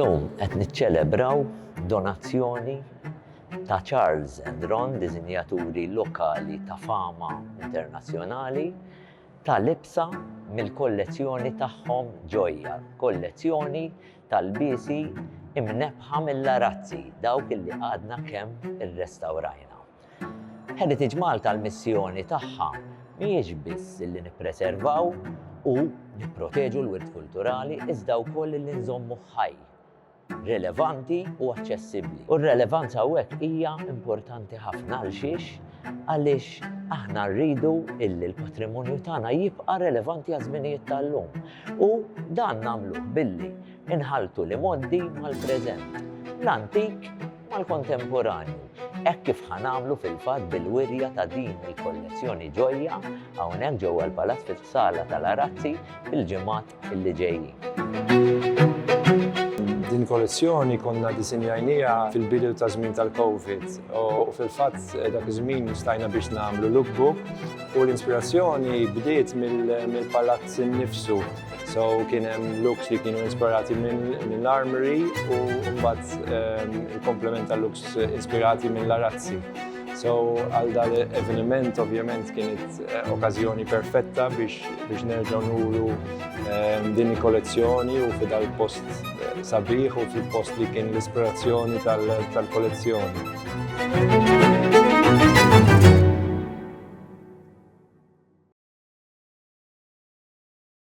Illum qed niċċelebraw donazzjoni ta' Charles and Ron, diżinjaturi lokali ta' fama internazzjonali, ta' libsa mill-kollezzjoni tagħhom ġojja, kollezzjoni tal-biesi imnebħa mill-arazzi, dawk illi għadna kemm irrestawrajna. Heritage Malta l-missjoni tagħha mhijiex biss illi nippreservaw u nipproteġu l-wirt kulturali iżda wkoll illi nżommu ħaj, rilevanti u aċċessibbli. U r-relevanza hawnhekk hija importanti ħafna għaliex aħna rridu illi l-patrimonju tagħna jibqa' relevanti għaż-żminijiet tal-lum. U dan nagħmluh billi inħaltu l-imoddi mal-preżent, l-antik mal-kontemporanju. Hekk kif ħanamlu fil-fatt bil-wirja ta' din il-kollezzjoni ġojja hawnhekk ġewwa l-Palazz fis-Sala tal-Arazzi fil-ġimgħat illi ġejjin. Din kollezzjoni konna disinjajnija fil-bidu ta' żmien tal-Covid u fil-fatt dak iż-żmien stajna biex nagħmlu lookbook u l-ispirazzjoni bdiet mill-palazz innifsu. So kien hemm looks li kienu ispirati mill-Armory u mbagħad il-komplement tal-looks ispirati mill-Arazzi. So għal dan l-avveniment ovvjament kienet okkażjoni perfetta biex nerġgħu nuru din il-kollezzjoni u f'dal post sabiħ u fil-post li kien l-ispirazzjoni tal-kollezzjoni.